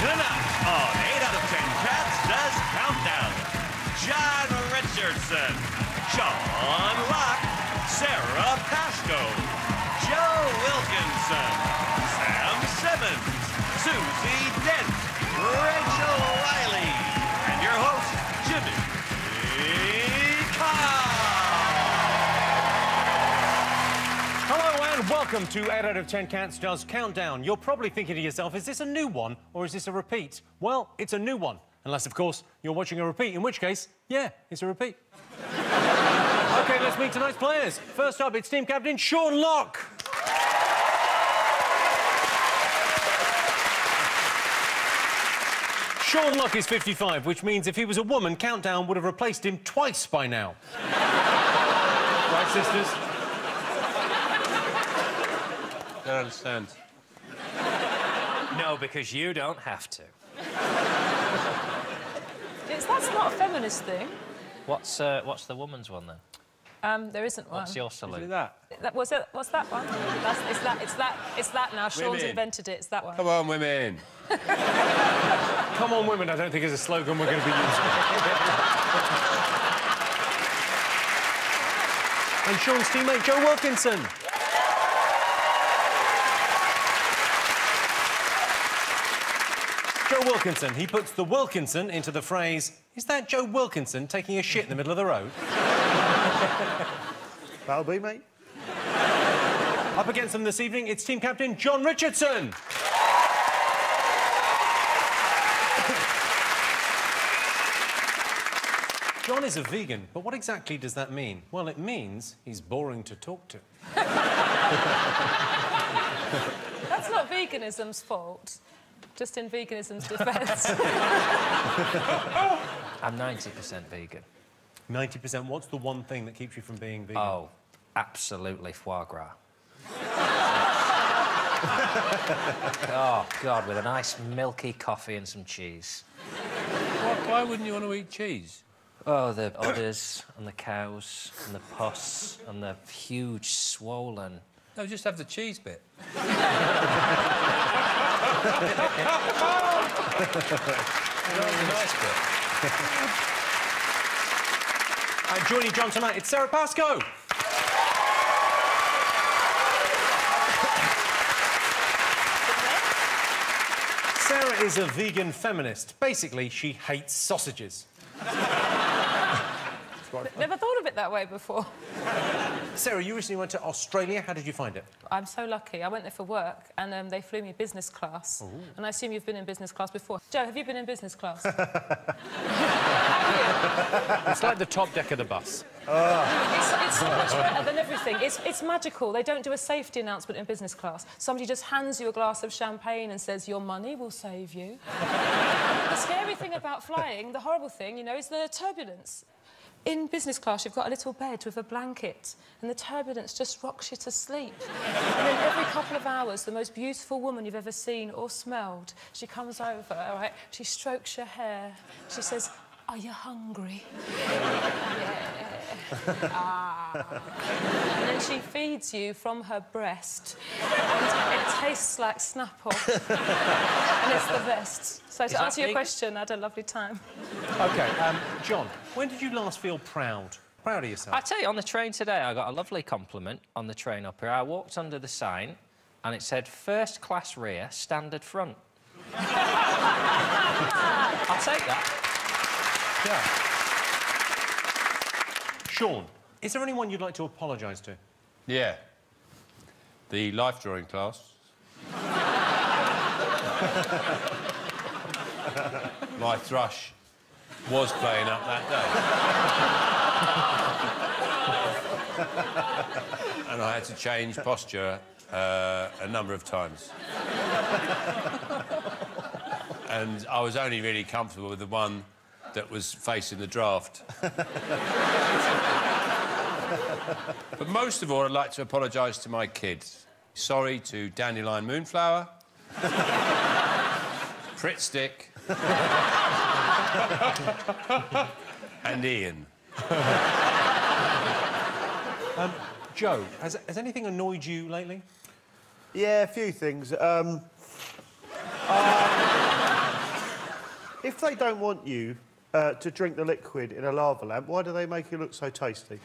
Tonight on 8 out of 10 Cats Does Countdown, John Richardson, Sean Locke, Sarah Pascoe, Joe Wilkinson, Sam Simmons, Susie Dent, Rachel Riley, and your host, Jimmy Carr. Hello and welcome to 8 out of 10 Cats Does Countdown. You're probably thinking to yourself, is this a new one or is this a repeat? Well, it's a new one. Unless, of course, you're watching a repeat, in which case, yeah, it's a repeat. OK, let's meet tonight's players. First up, it's team captain Sean Locke. Sean Locke is 55, which means if he was a woman, Countdown would have replaced him twice by now. Right, sisters? I don't understand. No, because you don't have to. That's not a feminist thing. What's the woman's one then? There isn't one. What's your salute? What's that one? It's that now. Sean's Women. invented it. It's that one. Come on, women. Come on, women, I don't think is a slogan we're going to be using. And Sean's teammate, Joe Wilkinson. Joe Wilkinson. He puts the Wilkinson into the phrase, is that Joe Wilkinson taking a shit in the middle of the road? That'll be, mate. Up against them this evening, it's team captain John Richardson. John is a vegan, but what exactly does that mean? Well, it means he's boring to talk to. That's not veganism's fault. Just in veganism's defence. I'm 90% vegan. 90%. What's the one thing that keeps you from being vegan? Oh, absolutely foie gras. Oh, God, with a nice milky coffee and some cheese. Why wouldn't you want to eat cheese? Oh, the udders and the cows and the pus and the huge swollen... No, just have the cheese bit. nice bit. And joining John tonight, it's Sarah Pascoe. Sarah is a vegan feminist. Basically, she hates sausages. Never thought of it that way before. Sarah, you recently went to Australia. How did you find it? I'm so lucky. I went there for work and they flew me business class. Ooh. And I assume you've been in business class before. Joe, have you been in business class? Have you? It's like the top deck of the bus. It's so much better than everything. It's magical. They don't do a safety announcement in business class. Somebody just hands you a glass of champagne and says, your money will save you. The scary thing about flying, the horrible thing, you know, is the turbulence. In business class, you've got a little bed with a blanket, and the turbulence just rocks you to sleep. And then every couple of hours, the most beautiful woman you've ever seen or smelled, she comes over, all right? She strokes your hair. She says, are you hungry? Yeah. And then she feeds you from her breast, and it tastes like Snapple. And it's the best. So to answer your question, I had a lovely time. OK, John, when did you last feel proud of yourself? I tell you, on the train today, I got a lovely compliment on the train up here. I walked under the sign, and it said, first class rear, standard front. I'll take that. Yeah. Sean, is there anyone you'd like to apologise to? Yeah. The life drawing class. My thrush was playing up that day. And I had to change posture a number of times. And I was only really comfortable with the one that was facing the draft. But most of all, I'd like to apologise to my kids. Sorry to Dandelion Moonflower, Pritt Stick, and Ian. Joe, has anything annoyed you lately? Yeah, a few things. if they don't want you to drink the liquid in a lava lamp, why do they make it look so tasty?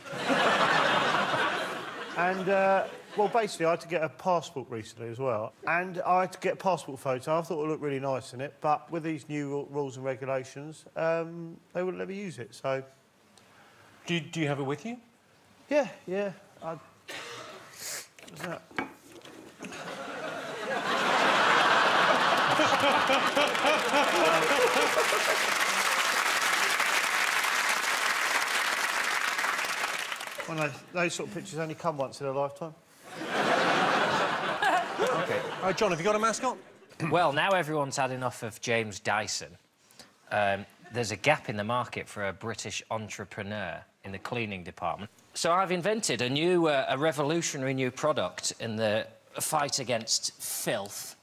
And, well, basically, I had to get a passport recently as well. And I had to get a passport photo. I thought it would look really nice in it. But with these new rules and regulations, they wouldn't let me use it, so... Do you have it with you? Yeah. What's that? Well, those sort of pictures only come once in a lifetime. OK. All right, John, have you got a mascot? Well, now everyone's had enough of James Dyson. There's a gap in the market for a British entrepreneur in the cleaning department. So I've invented a revolutionary new product in the fight against filth.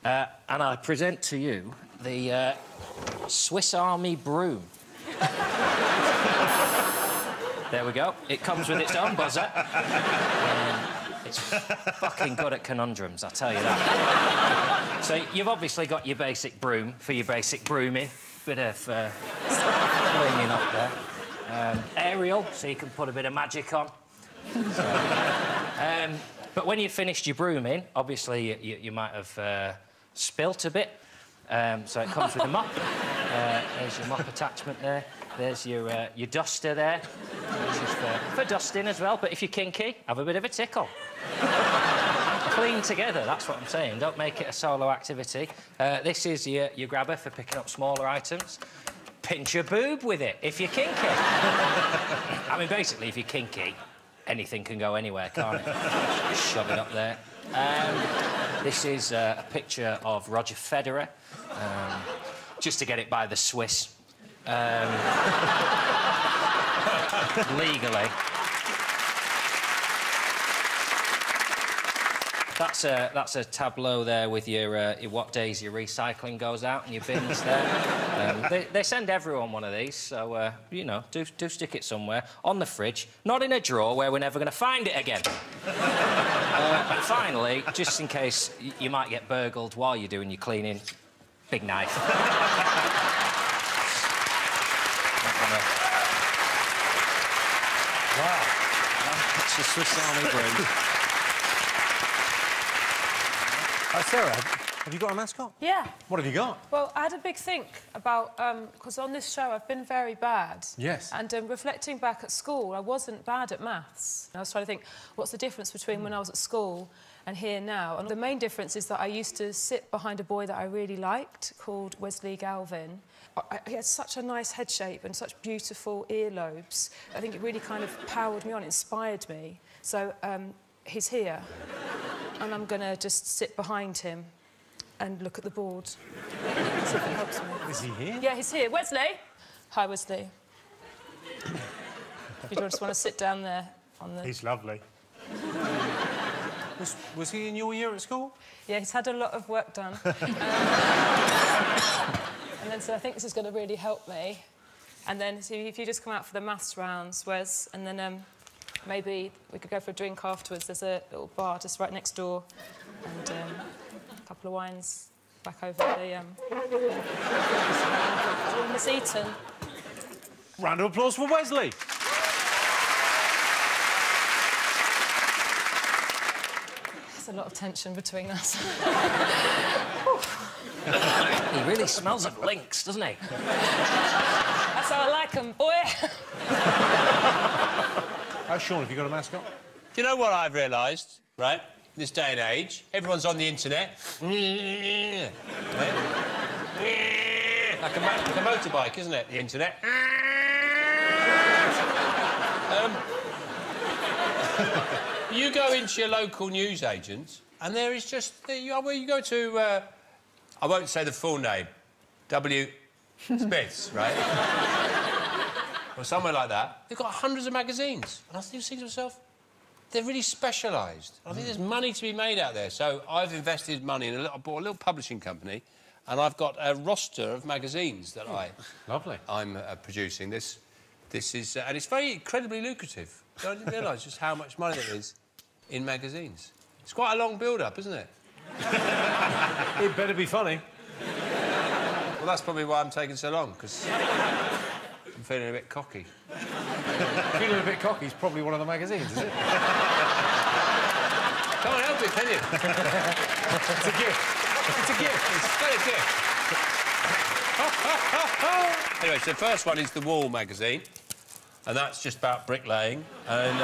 And I present to you the Swiss Army broom. There we go. It comes with its own buzzer. It's fucking good at conundrums, I'll tell you that. So you've obviously got your basic broom for your basic brooming. Bit of cleaning up there. Aerial, so you can put a bit of magic on. But when you've finished your brooming, obviously you might have spilt a bit. So it comes with a mop. There's your mop attachment there. There's your duster there, which is for dusting as well. But if you're kinky, have a bit of a tickle. Clean together, that's what I'm saying. Don't make it a solo activity. This is your grabber for picking up smaller items. Pinch your boob with it if you're kinky. I mean, basically, if you're kinky, anything can go anywhere, can't it? Just shove it up there. This is a picture of Roger Federer, just to get it by the Swiss. Legally. That's a tableau there with your what days your recycling goes out and your bins there. They send everyone one of these, so you know, do stick it somewhere on the fridge, not in a drawer where we're never going to find it again. And finally, just in case you might get burgled while you're doing your cleaning, big knife. Wow, that's the Swiss Army broom. Sarah, have you got a mascot? Yeah. What have you got? Well, I had a big think about... because on this show, I've been very bad. Yes. And reflecting back at school, I wasn't bad at maths. I was trying to think, what's the difference between when I was at school and here now? And the main difference is that I used to sit behind a boy that I really liked, called Wesley Galvin. He had such a nice head shape and such beautiful earlobes. I think it really kind of powered me on, inspired me. So, he's here. And I'm going to just sit behind him and look at the board. See if it helps me. Is he here? Yeah, he's here. Wesley! Hi, Wesley. You just want to sit down there on the... He's lovely. Was he in your year at school? Yeah, he's had a lot of work done. And then, so I think this is going to really help me. And then, so if you just come out for the maths rounds, Wes, and then... maybe we could go for a drink afterwards. There's a little bar just right next door. And a couple of wines back over the... Miss Eaton. Round of applause for Wesley. There's a lot of tension between us. He really smells of lynx, doesn't he? That's how I like 'em, boy. Sean, have you got a mascot? Do you know what I've realised, right? This day and age, everyone's on the internet. Like a motorbike, isn't it, the internet? You go into your local newsagent, and there is just... you go to... I won't say the full name. W. Smith's, right? Or somewhere like that. They've got hundreds of magazines. And I think to myself, they're really specialised. I think there's money to be made out there. So I've invested money in I bought a little publishing company, and I've got a roster of magazines that I'm producing. This is... and it's very incredibly lucrative. I didn't realise just how much money there is in magazines. It's quite a long build-up, isn't it? It better be funny. Well, that's probably why I'm taking so long, because I'm feeling a bit cocky. Feeling a bit cocky is probably one of the magazines, is it? Can't help it, can you? It's a gift. It's a gift. It's still a gift. Anyway, so the first one is The Wall magazine, and that's just about bricklaying, and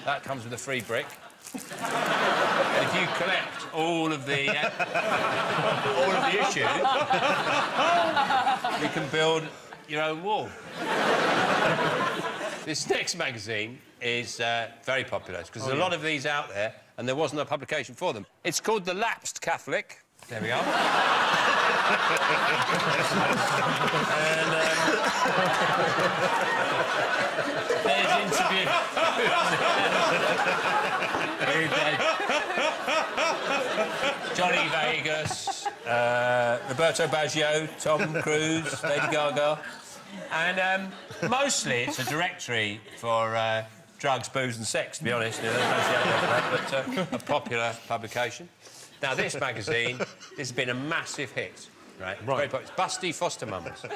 that comes with a free brick. And if you collect all of the issues, you can build your own wall. This next magazine is very popular because there's a lot of these out there, and there wasn't a publication for them. It's called The Lapsed Catholic. There we are. And there's interview. Johnny Vegas, Roberto Baggio, Tom Cruise, Lady Gaga. And mostly it's a directory for drugs, booze and sex, to be honest. But a popular publication. Now, this magazine, this has been a massive hit, right? Very popular. It's Busty Foster Mums. And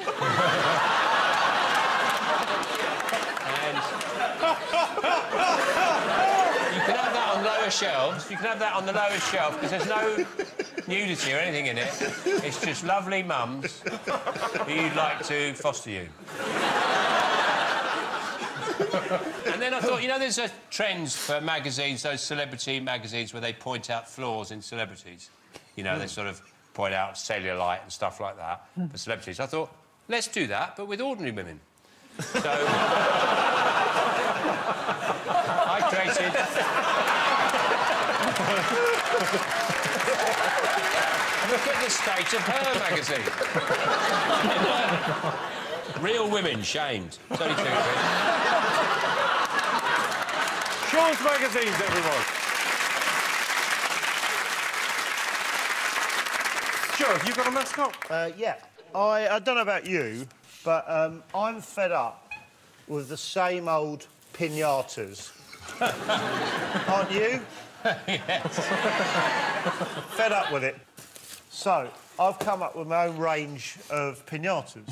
you can have that on lower shelves. You can have that on the lowest shelf because there's no nudity or anything in it. It's just lovely mums who you'd like to foster you. And then I thought, you know, there's a trend for magazines, those celebrity magazines where they point out flaws in celebrities. You know, they sort of point out cellulite and stuff like that for celebrities. I thought, let's do that, but with ordinary women. So I created... Look at the state of Her magazine. Real women shamed. It's only 2 quid. Sean's magazines, everyone. Joe, have you got a mascot? Yeah. I don't know about you, but I'm fed up with the same old pinatas. Aren't you? Yes. Fed up with it. So, I've come up with my own range of pinatas.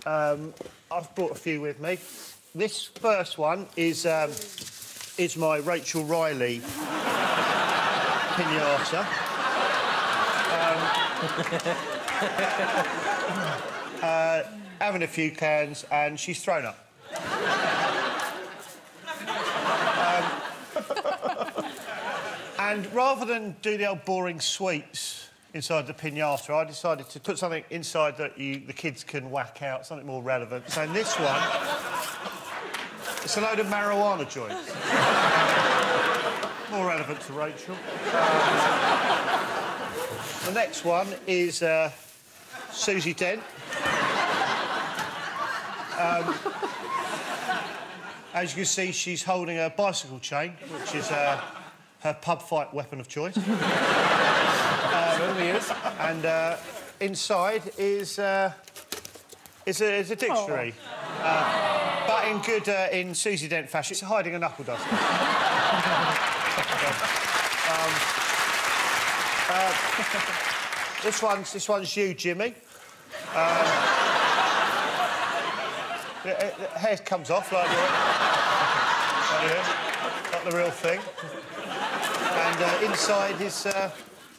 I've brought a few with me. This first one is my Rachel Riley pinata. Having a few cans, and she's thrown up. And rather than do the old boring sweets inside the pinata, I decided to put something inside that the kids can whack out, something more relevant. So in this one, it's a load of marijuana joints. More relevant to Rachel. The next one is Susie Dent. As you can see, she's holding a bicycle chain, which is her pub fight weapon of choice. Certainly is. And inside is a dictionary. But in Susie Dent fashion, it's hiding a knuckle duster. This one's you, Jimmy. The hair comes off like the real thing. And inside is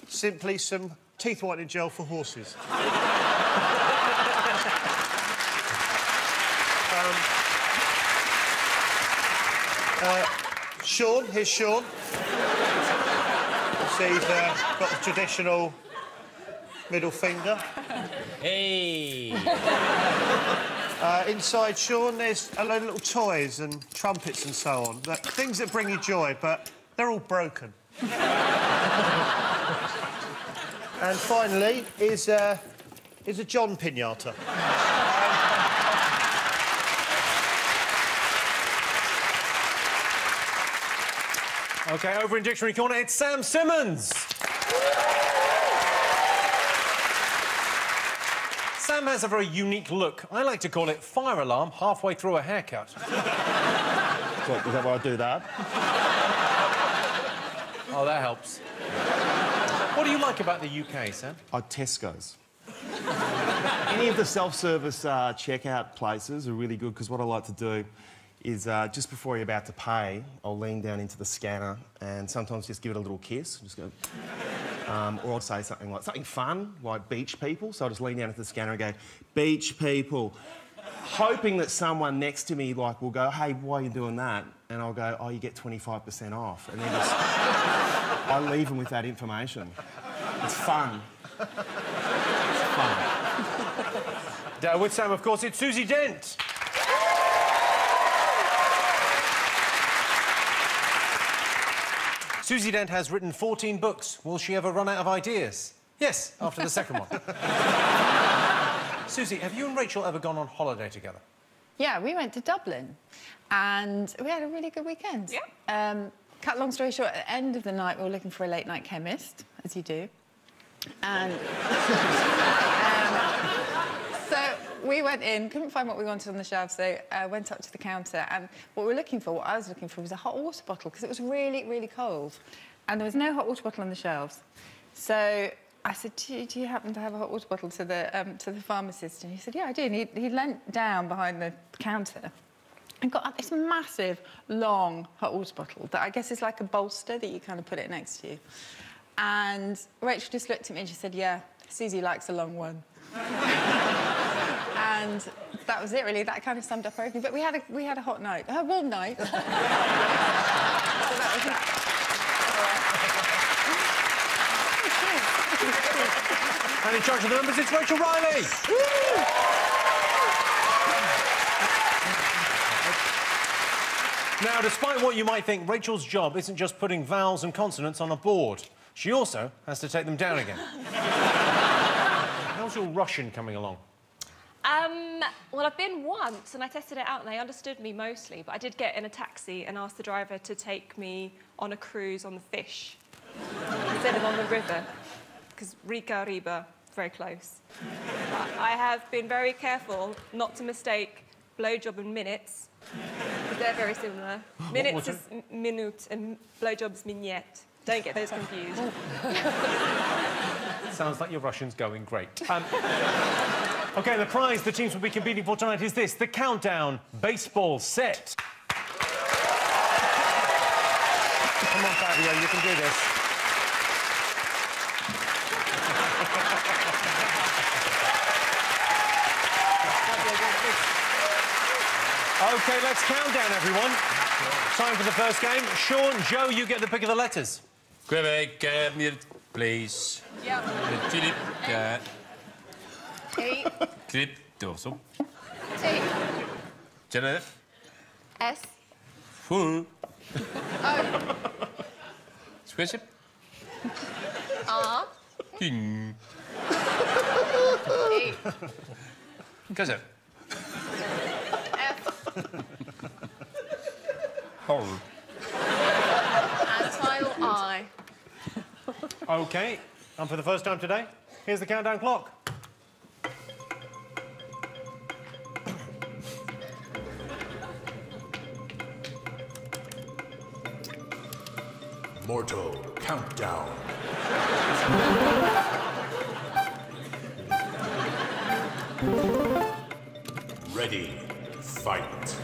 simply some teeth whitening gel for horses. Sean, here's Sean. See, he's got the traditional middle finger. Hey! Inside Sean, there's a load of little toys and trumpets and so on. Things that bring you joy, but they're all broken. And finally is a John pinata. OK, over in Dictionary Corner, it's Sam Simmons. Sam has a very unique look. I like to call it fire alarm halfway through a haircut. What, is that why I do that? Oh, that helps. What do you like about the UK, Sam? Tesco's. Any of the self-service checkout places are really good because what I like to do is just before you're about to pay, I'll lean down into the scanner and sometimes just give it a little kiss. Just go... or I'll say something like something fun, like beach people. So I'll just lean down into the scanner and go, beach people. Hoping that someone next to me like will go, hey, why are you doing that? And I'll go, oh, you get 25% off. And then just... I leave them with that information. It's fun. It's fun. With Sam, of course, it's Susie Dent. Susie Dent has written 14 books. Will she ever run out of ideas? Yes, after the second one. Susie, have you and Rachel ever gone on holiday together? Yeah, we went to Dublin and we had a really good weekend. Yeah. Cut long story short, at the end of the night, we were looking for a late-night chemist, as you do. And so we went in, couldn't find what we wanted on the shelves, so went up to the counter, and what we were looking for, what I was looking for, was a hot water bottle, because it was really, really cold. And there was no hot water bottle on the shelves. So I said, do you happen to have a hot water bottle to the pharmacist? And he said, yeah, I do. And he leant down behind the counter and got this massive, long hot water bottle that I guess is like a bolster that you kind of put it next to you. And Rachel just looked at me and she said, yeah, Susie likes a long one. And that was it, really. That kind of summed up everything. But we had a hot night, a warm night. So that was it. And in charge of the numbers, it's Rachel Riley. Now, despite what you might think, Rachel's job isn't just putting vowels and consonants on a board. She also has to take them down again. How's your Russian coming along? Well, I've been once and I tested it out and they understood me mostly, but I did get in a taxi and asked the driver to take me on a cruise on the fish instead of on the river, because Rika Riba, very close. But I have been very careful not to mistake blowjob and minutes, because they're very similar. Minutes is minute and blowjob is minute. Don't get those confused. Sounds like your Russian's going great. OK, the prize the teams will be competing for tonight is this, the Countdown Baseball Set. Come on, Fabio, you can do this. OK, let's count down, everyone. Time for the first game. Sean, Joe, you get the pick of the letters. Quebec, please. Yeah. Philip, E. Clip, Dorso. T. Janet. S. Full. O. Squiship. R. King. E. Kazan. F. Hole. And final I. OK, and for the first time today, here's the countdown clock. Mortal Countdown. Ready, fight.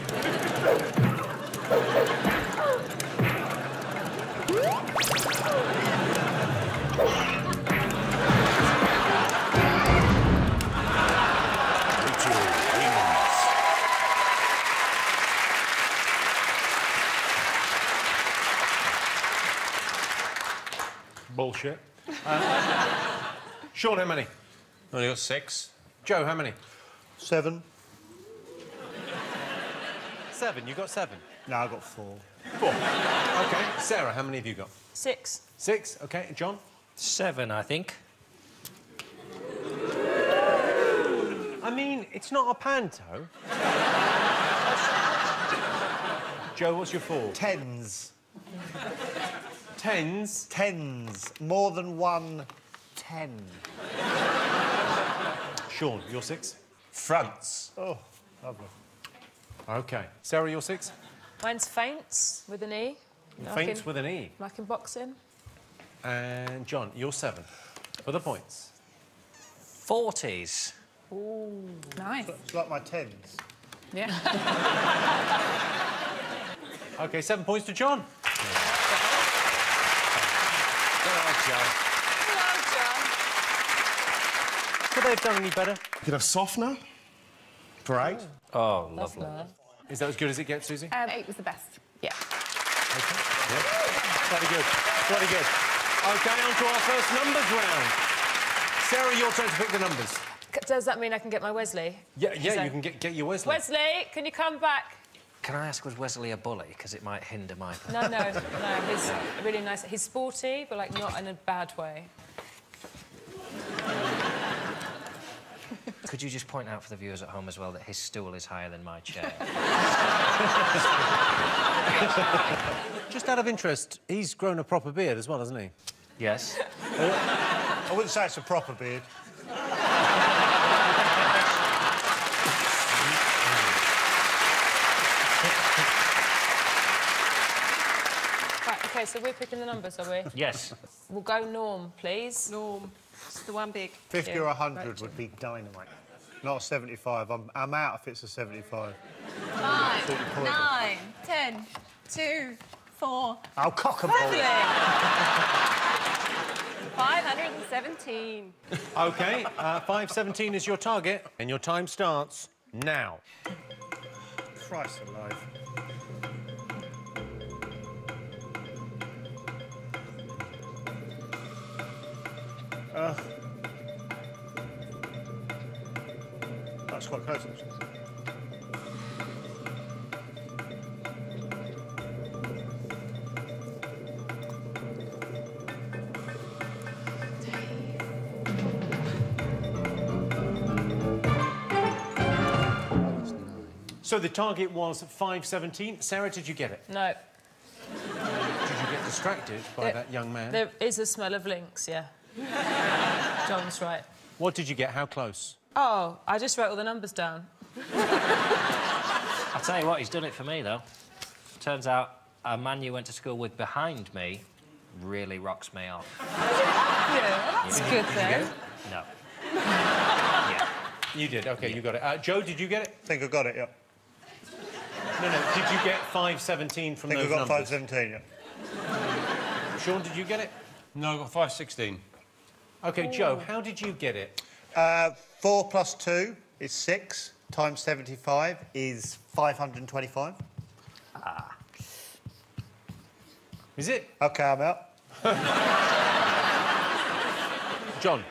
Bullshit. Sean, how many? Only got 6. Joe, how many? 7. 7. You got 7? No, I got 4. 4. OK. Sarah, how many have you got? 6. 6. OK. John? 7, I think. I mean, it's not a panto. Joe, what's your 4? 10s. 10s? 10s. More than 1 10. Sean, your 6? Fronts. Oh, lovely. OK. Sarah, your 6? Mine's feints with an E. Feints with an E. Like in boxing. And John, your 7. For the points. 40s. Ooh, nice. It's like my 10s. Yeah. OK, 7 points to John. Could they have done any better? You could have softener for 8. Oh, lovely. Is that as good as it gets, Susie? 8 was the best. Yeah. Very good. Very good. OK, on to our first numbers round. Sarah, your turn to pick the numbers. Does that mean I can get my Wesley? Yeah, you can get your Wesley. Wesley, can you come back? Can I ask, was Wesley a bully? Because it might hinder my... No, he's really nice. He's sporty, but, like, not in a bad way. Could you just point out for the viewers at home as well that his stool is higher than my chair? Just out of interest, he's grown a proper beard as well, hasn't he? Yes. I wouldn't say it's a proper beard. Right, OK, so we're picking the numbers, are we? Yes. We'll go Norm, please. Norm. It's the one big. 50 or 100 would be dynamite. Not a 75. I'm out if it's a 75. 5, 9, 10, 2, 4. Oh, cock and ball. 517. OK, 517 is your target, and your time starts now. Christ alive. That's quite close, actually. So the target was 517. Sarah, did you get it? No. Did you get distracted by that young man? There is a smell of links, yeah. John's right. What did you get? How close? Oh, I just wrote all the numbers down. I'll tell you what, he's done it for me, though. Turns out a man you went to school with behind me really rocks me off. Yeah, that's good, then. No. Yeah. You did, OK, you got it. Joe, did you get it? I think I got it, yeah. No, did you get 517 from those numbers? I think I got 517, yeah. Sean, did you get it? No, I got 516. OK, Joe, how did you get it? 4 plus 2 is 6, times 75 is 525. Ah. Is it? OK, I'm out. John?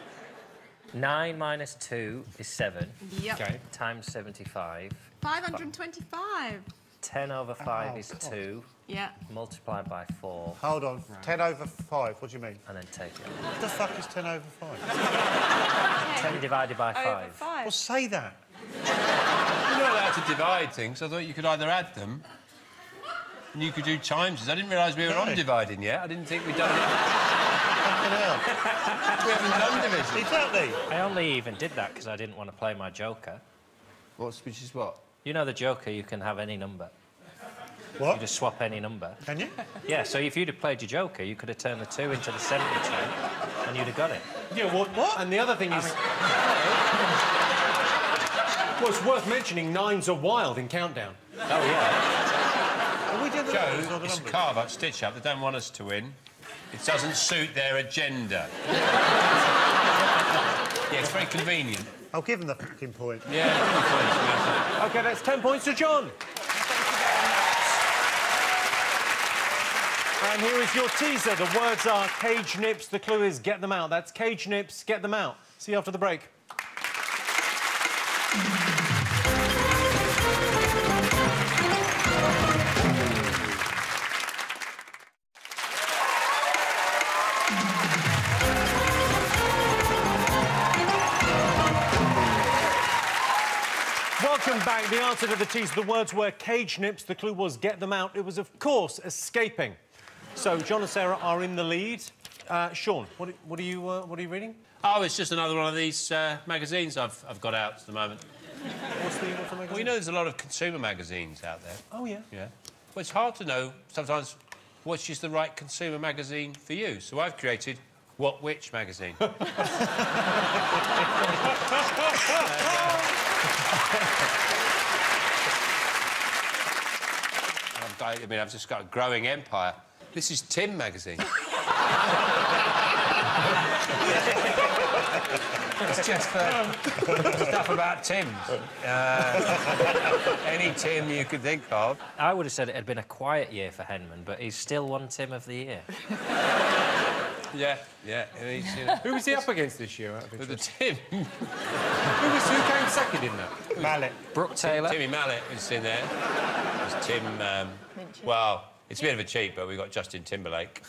9 minus 2 is 7. Yep. OK. Times 75. 525. 10 over 5 is 2. Yeah. Multiplied by 4. Hold on. 10 over 5, what do you mean? And then take it. What the fuck is 10 over 5? 10 divided by 5. Over 5. Well, say that. You're not allowed to divide things. I thought you could either add them and you could do times. I didn't realise we were on dividing yet. I didn't think we'd done it. Fucking hell. We haven't done division. Exactly. I only even did that because I didn't want to play my Joker. Which is what? You know the Joker, you can have any number. What? You just swap any number. Can you? Yeah, so if you'd have played your Joker, you could have turned the 2 into the 72 and you'd have got it. Yeah, what? And the other thing is... Well, it's worth mentioning 9s are wild in Countdown. Oh, yeah. Are we doing the numbers or Joe, the it's a numbers? carve-up stitch-up. They don't want us to win. It doesn't suit their agenda. Yeah, it's very convenient. I'll give him the fucking point. Yeah, OK, that's 10 points to John. And here is your teaser. The words are cage nips. The clue is get them out. That's cage nips, get them out. See you after the break. Welcome back. The answer to the teaser, the words were cage nips. The clue was get them out. It was, of course, escaping. So John and Sarah are in the lead. Sean, what are you reading? Oh, it's just another one of these magazines I've got out at the moment. What's the magazine? Well, you know there's a lot of consumer magazines out there. Oh, yeah. Yeah. Well, it's hard to know sometimes which is the right consumer magazine for you. So I've created What Which magazine? I've just got a growing empire. This is Tim magazine. It's just for stuff about Tims. Any Tim you could think of. I would have said it had been a quiet year for Henman, but he's still won Tim of the Year. Yeah. He's, you know... Who was he up against this year? With the Tim. Who came second in that? Mallet. Brooke Taylor. Timmy Mallet was in there. There's Tim... well, it's a bit of a cheat, but we got Justin Timberlake.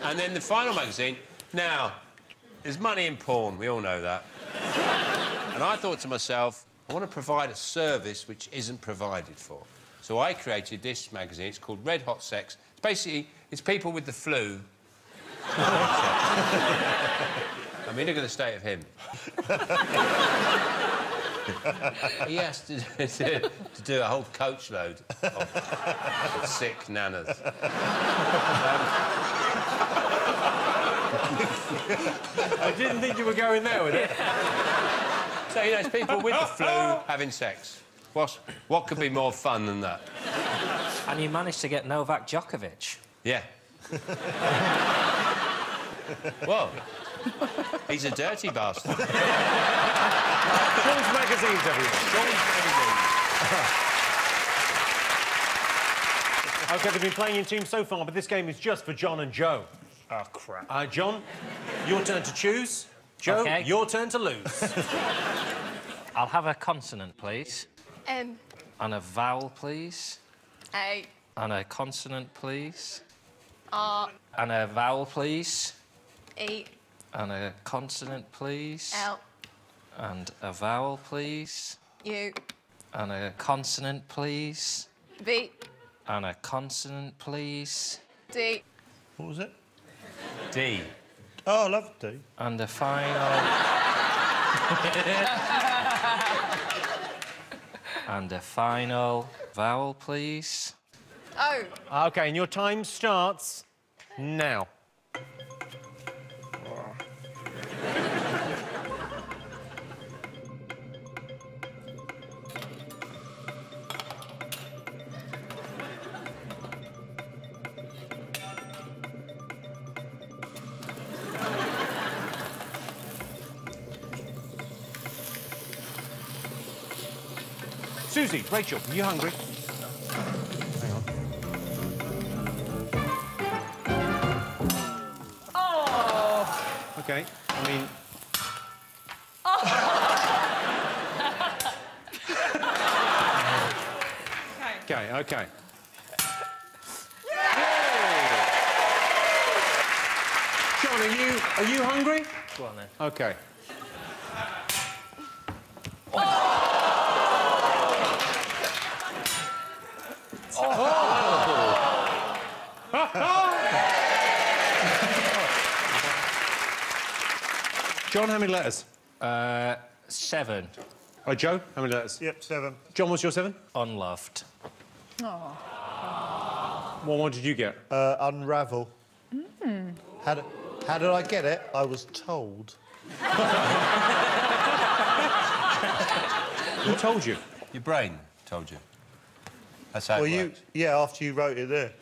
And then the final magazine. Now, there's money in porn, we all know that. And I thought to myself, I want to provide a service which isn't provided for. So I created this magazine. It's called Red Hot Sex. It's basically, it's people with the flu. I mean, look at the state of him. He has to do a whole coachload of sick nanas. I didn't think you were going there with it. So, you know, it's people with the flu having sex. What could be more fun than that? And you managed to get Novak Djokovic. Yeah. Well, he's a dirty bastard. Sean's magazines, everyone. Sean's magazines. OK, they've been playing in teams so far, but this game is just for John and Joe. Oh, crap. John, your turn to choose. Joe, OK. Your turn to lose. I'll have a consonant, please. M. And a vowel, please. A. And a consonant, please. R. And a vowel, please. E. And a consonant, please. L. And a vowel, please. U. And a consonant, please. V. And a consonant, please. D. What was it? D. Oh, I love D. And a final... And a final vowel, please. O. OK, and your time starts now. Susie, Rachel, are you hungry? Hang on. Oh! OK, I mean... OK. John, are you hungry? Go on, then. OK. John, how many letters? 7. Oh, Joe, how many letters? Yep, 7. John, what's your 7? Unloved. Oh. What one did you get? Unravel. How did I get it? I was told. Who told you? Your brain told you. That's how it works. Yeah, after you wrote it there.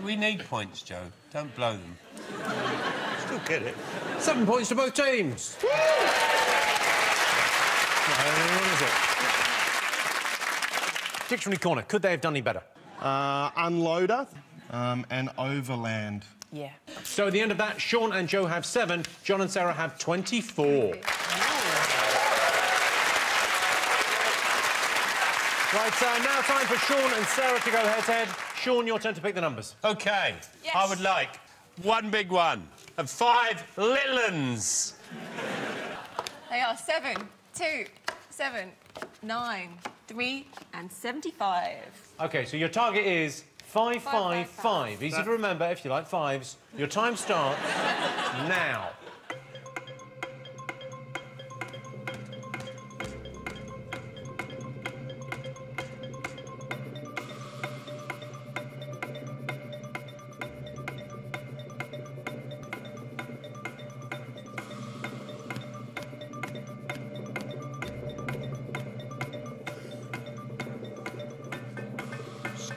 We need points, Joe. Don't blow them. Still get it. 7 points to both teams. What is it? Dictionary Corner, could they have done any better? Unloader and overland. Yeah. So at the end of that, Sean and Joe have 7, John and Sarah have 24. Right, now time for Sean and Sarah to go head-to-head. Sean, your turn to pick the numbers. OK. Yes. I would like 1 big one and 5 little uns. They are 7, 2, 7, 9, 3, and 75. OK, so your target is 5, 5, 5. Easy to remember if you like fives. Your time starts now.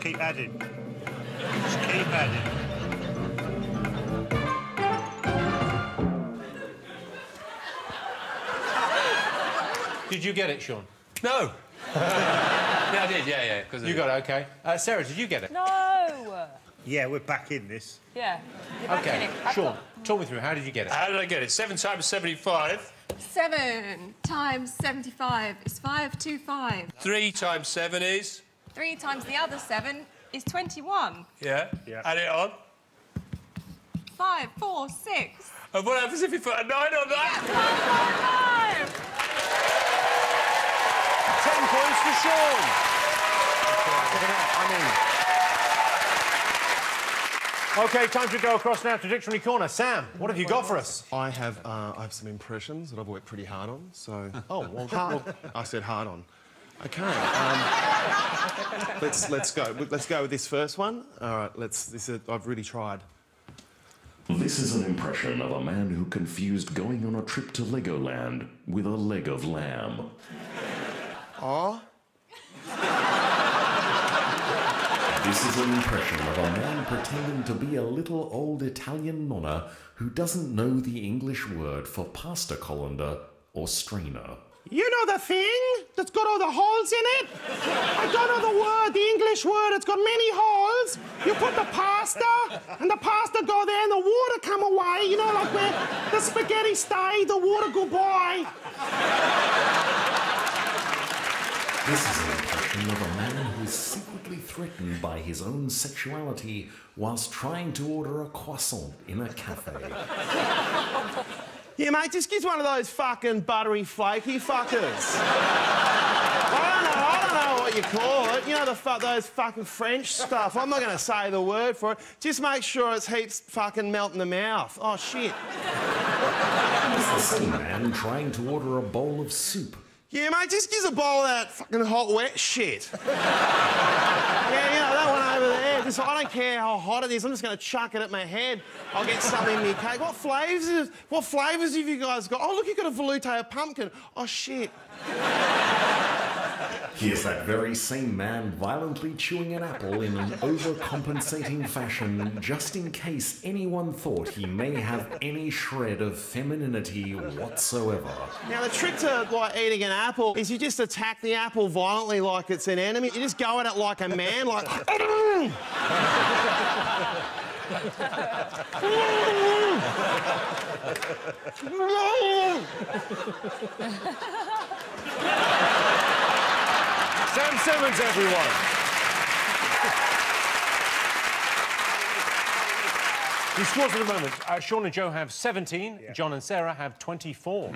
keep adding. Just keep adding. Did you get it, Sean? No. Yeah, I did, yeah. You got it, OK. Sarah, did you get it? No! Yeah, we're back in this. Yeah. You're back in OK, it. I've Sean, got- talk me through. How did you get it? How did I get it? 7 times 75. 7 times 75 is 525. 3 times 7 is... 3 times the other 7 is 21. Yeah. Add it on. 5, 4, 6. And what happens if you put a 9 on that? 10 points for Sean. OK, time to go across now to Dictionary Corner. Sam, what have you got for us? I have some impressions that I've worked pretty hard on, so... Oh, well, I said hard on. OK, let's go. Let's go with this first one. All right, I've really tried. This is an impression of a man who confused going on a trip to Legoland with a leg of lamb. Oh? This is an impression of a man pretending to be a little old Italian nonna who doesn't know the English word for pasta colander or strainer. You know the thing that's got all the holes in it? I don't know the word, the English word. It's got many holes. You put the pasta, and the pasta go there, and the water come away. You know, like where the spaghetti stay, the water go by. This is an impression of a man who is secretly threatened by his own sexuality whilst trying to order a croissant in a cafe. Yeah, mate, just get one of those fucking buttery, flaky fuckers. I don't know what you call it. You know, those fucking French stuff. I'm not going to say the word for it. Just make sure it's heaps fucking melt in the mouth. Oh, shit. It's the same man trying to order a bowl of soup. Yeah, mate, just give us a bowl of that fucking hot, wet shit. Yeah, you know, that one over there. I don't care how hot it is. I'm just going to chuck it at my head. I'll get something in my cake. What flavours have you guys got? Oh, look, you've got a velouté of pumpkin. Oh, shit. Here's that very same man violently chewing an apple in an overcompensating fashion just in case anyone thought he may have any shred of femininity whatsoever. Now, the trick to, like, eating an apple is you just attack the apple violently like it's an enemy. You just go at it like a man, like... Sam Simmons, everyone. The scores at the moment, Sean and Joe have 17, John and Sarah have 24.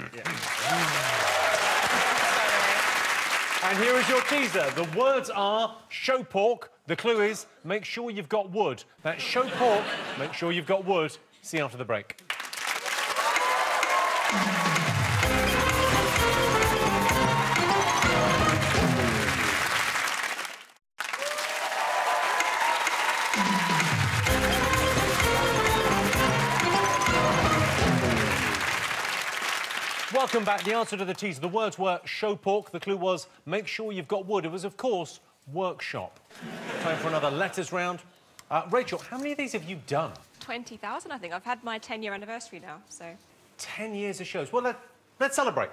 And here is your teaser. The words are show pork. The clue is make sure you've got wood. That's show pork, make sure you've got wood. See you after the break. Welcome back. The answer to the teaser. The words were show pork. The clue was make sure you've got wood. It was, of course, workshop. Time for another letters round. Rachel, how many of these have you done? 20,000, I think. I've had my 10-year anniversary now, so... 10 years of shows. Well, let's celebrate.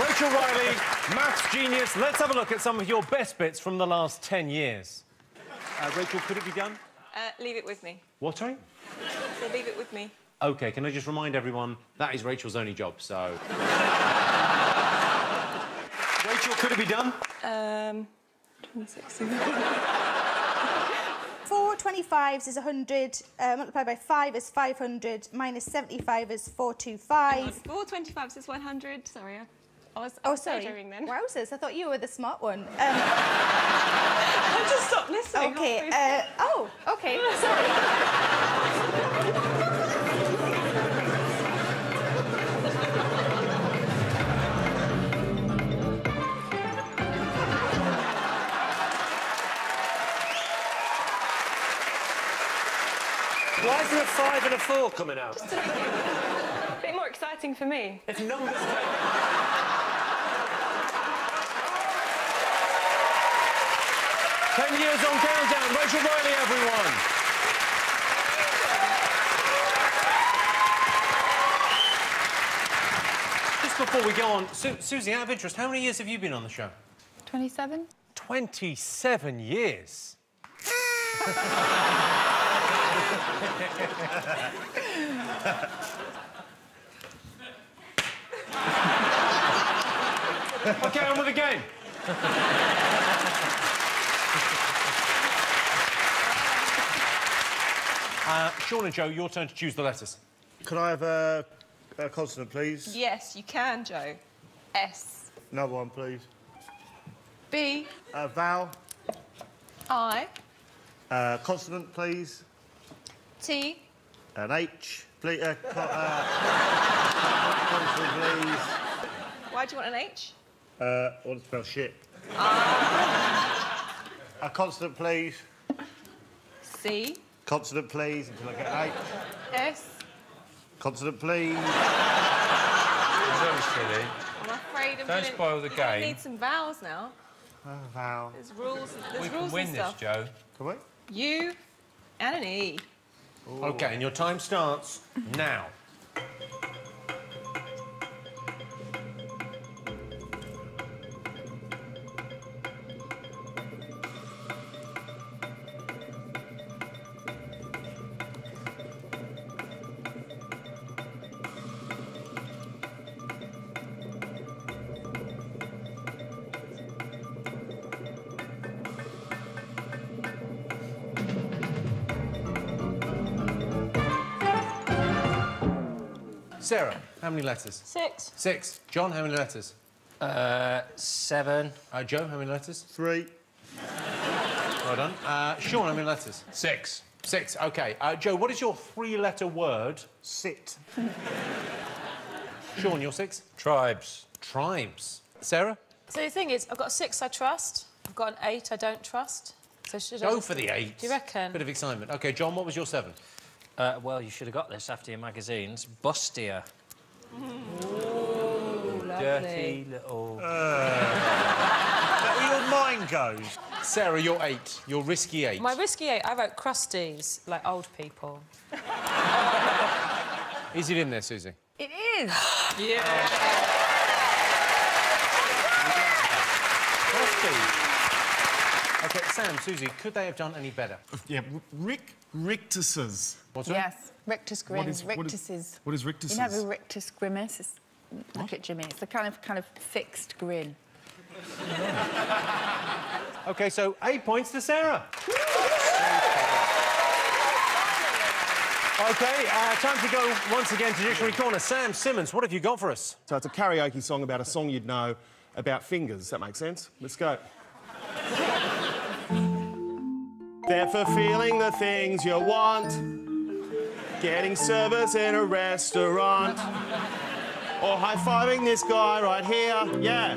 Rachel Riley, maths genius. Let's have a look at some of your best bits from the last 10 years. Rachel, could it be done? Leave it with me. What, sorry? So leave it with me. OK, can I just remind everyone, that is Rachel's only job, so... Rachel, could it be done? 26. 4 25s is 100, multiplied by 5 is 500, minus 75 is 425. 4 25s is 100. Sorry, I was sorry. daydreaming then. Wowzers, I thought you were the smart one. I just stopped listening. Okay, okay, sorry. Why is there a 5 and a 4 coming out? A bit more exciting for me. If numbers... 10 years on Countdown. Rachel Riley, everyone. Just before we go on, Susie, out of interest, how many years have you been on the show? 27? 27 years. OK, on with the game. Sean and Joe, your turn to choose the letters. Can I have a consonant, please? Yes, you can, Joe. S. Another one, please. B. Vowel. I. Consonant, please. T. An H, please. Consonant, please. Why do you want an H? I want to spell shit. A consonant, please. C. Consonant, please, until I get an H. S. Consonant, please. Very silly. I'm afraid I'm Don't gonna... spoil the I game. need some vowels now. Vowel. There's rules. There's We rules can win and this, stuff. Joe. Can we? U and an E. OK, and your time starts now. Sarah, how many letters? 6. 6. John, how many letters? 7. Joe, how many letters? 3. Well done. Sean, how many letters? 6. 6, OK. Joe, what is your 3-letter word? Sit. Sean, your 6? Tribes. Tribes. Sarah? So the thing is, I've got a 6 I trust, I've got an 8 I don't trust. So should I Go just... for the 8. Do you reckon? Bit of excitement. OK, John, what was your 7? Well, you should have got this after your magazines. Bustier. Ooh, lovely. Dirty little... Where your mind goes. Sarah, your 8. Your risky 8. My risky 8, I wrote crusties, like old people. Is it in there, Susie? It is. Yeah. OK, Sam, Susie, could they have done any better? Yeah, rictuses. What's that? Yes, rictus grin, rictuses. What is rictuses? You know the rictus grimace? Look at Jimmy. It's the kind of fixed grin. OK, so 8 points to Sarah. OK, time to go once again to Dictionary Corner. Sam Simmons, what have you got for us? So it's a karaoke song about a song you'd know about fingers. That makes sense? Let's go. They're for feeling the things you want, getting service in a restaurant, or high-fiving this guy right here, yeah,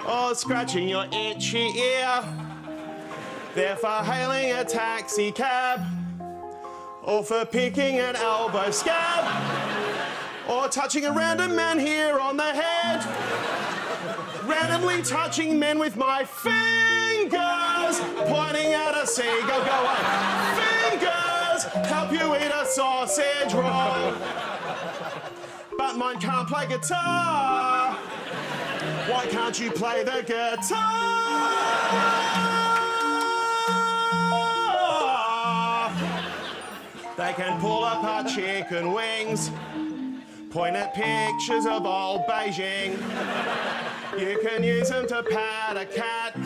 or scratching your itchy ear. They're for hailing a taxi cab, or for picking an elbow scab, or touching a random man here on the head, randomly touching men with my fingers, pointing at a seagull, go on. Fingers help you eat a sausage roll, but mine can't play guitar. Why can't you play the guitar? They can pull apart chicken wings, point at pictures of old Beijing. You can use them to pat a cat,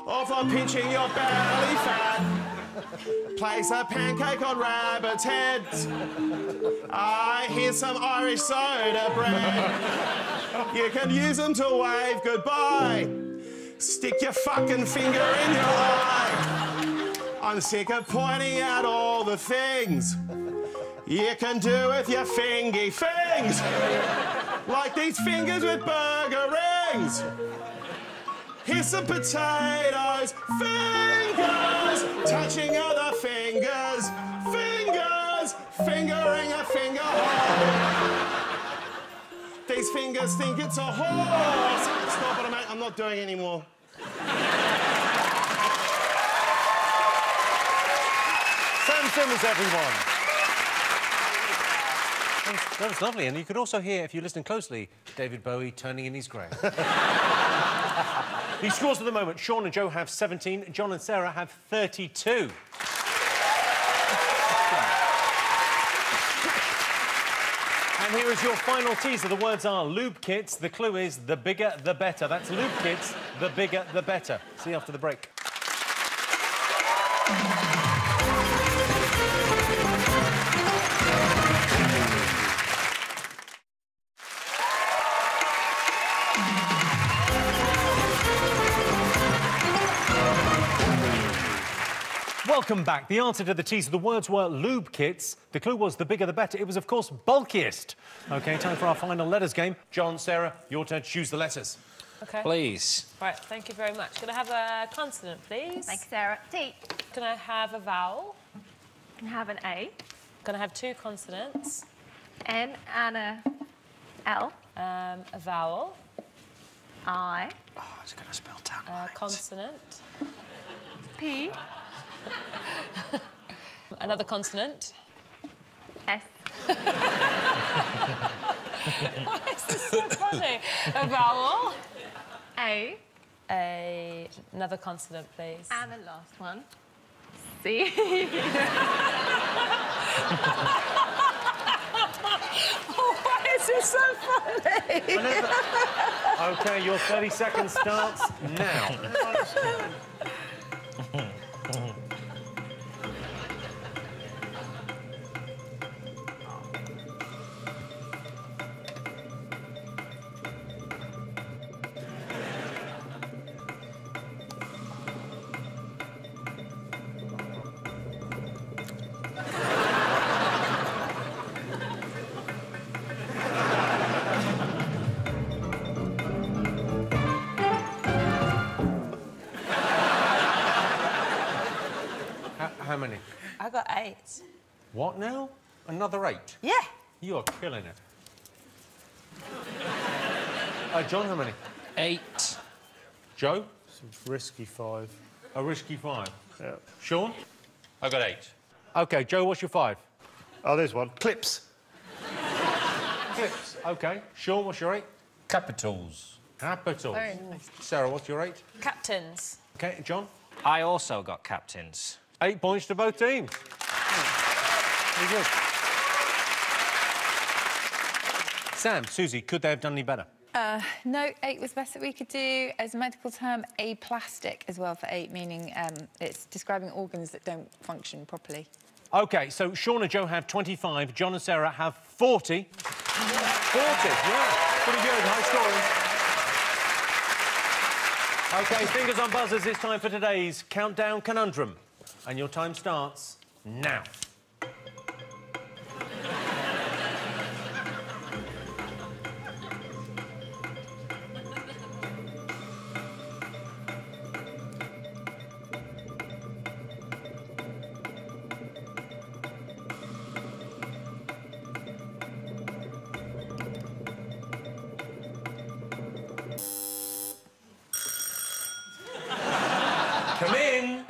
or for pinching your belly fat. Place a pancake on rabbit's heads. Here's some Irish soda bread. You can use them to wave goodbye. Stick your fucking finger in your eye. I'm sick of pointing out all the things you can do with your fingy things. Like these fingers with burger rings. Here's some potatoes, fingers, touching other fingers, fingers, fingering a finger hole. These fingers think it's a horse. Stop it, mate, I'm not doing any more. Sam Simmons, everyone. That was lovely, and you could also hear, if you listen closely, David Bowie turning in his grave. The scores at the moment, Sean and Joe have 17, John and Sarah have 32. And here is your final teaser. The words are lube kits. The clue is the bigger, the better. That's lube kits, the bigger, the better. See you after the break. Welcome back. The answer to the teaser, the words were lube kits. The clue was the bigger the better. It was, of course, bulkiest. OK, time for our final letters game. John, Sarah, your turn to choose the letters. OK. Please. Right, thank you very much. Can I have a consonant, please? Thanks, Sarah. T. Can I have a vowel? Can I have an A? Can I have two consonants? N and a L. A vowel. I. Oh, it's going to spell down right. Consonant. P. Another consonant. S. Why is this so funny? A vowel. A. Another consonant, please. And the last one. C. Why is this so funny? OK, your 30 seconds starts now. How many? I got 8. What now? Another 8? Yeah. You are killing it. John, how many? 8. Joe? Some risky 5. A risky 5. Yeah. Sean? I got 8. OK, Joe, what's your 5? Oh, there's one. Clips. Clips. OK. Sean, what's your 8? Capitals. Capitals. Very nice. Sarah, what's your 8? Captains. OK, John? I also got captains. 8 points to both teams. Very good. Sam, Susie, could they have done any better? No, 8 was the best that we could do. As a medical term, aplastic as well for 8, meaning it's describing organs that don't function properly. OK, so Sean and Joe have 25, John and Sarah have 40. 40, yeah. Pretty good, high scoring. OK, fingers on buzzers, it's time for today's Countdown Conundrum. And your time starts now. Come in.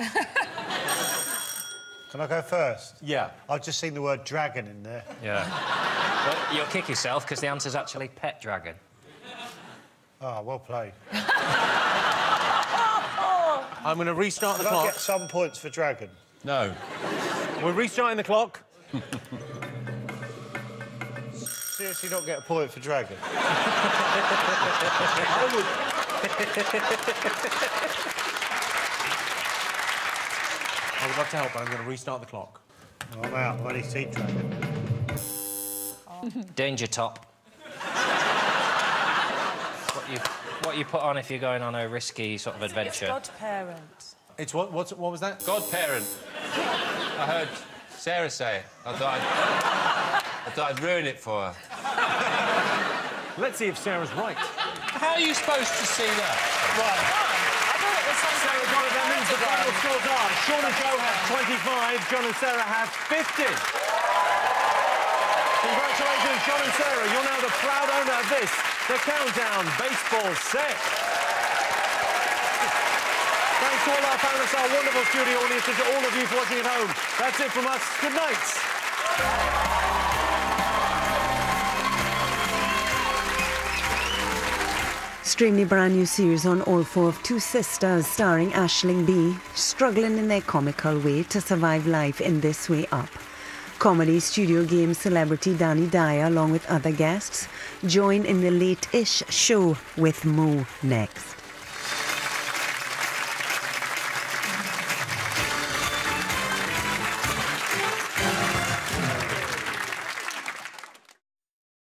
Can I go first? Yeah. I've just seen the word dragon in there. Yeah. Well, you'll kick yourself because the answer's actually pet dragon. Ah, well played. I'm going to restart the Can I clock. get some points for dragon? No. We're restarting the clock. Seriously not get a point for dragon? I would... I would love to help, but I'm going to restart the clock. I'm out. I'm only seat tracking. Danger top. What you put on if you're going on a risky sort of adventure. It's godparent. It's what? What was that? Godparent. I heard Sarah say it. I thought I'd ruin it for her. Let's see if Sarah's right. How are you supposed to see that? Right. Sarah got it. That means the final scores are Sean and Joe have 25, John and Sarah have 50. Congratulations, John and Sarah. You're now the proud owner of this, the Countdown Baseball Set. Thanks to all our panelists, our wonderful studio audience, and to all of you for watching at home. That's it from us. Good night. Stream the brand new series on All Four of Two Sisters, starring Aisling Bea, struggling in their comical way to survive life in This Way Up. Comedy Studio Game celebrity Danny Dyer, along with other guests, join in the Late-ish show with Mo next.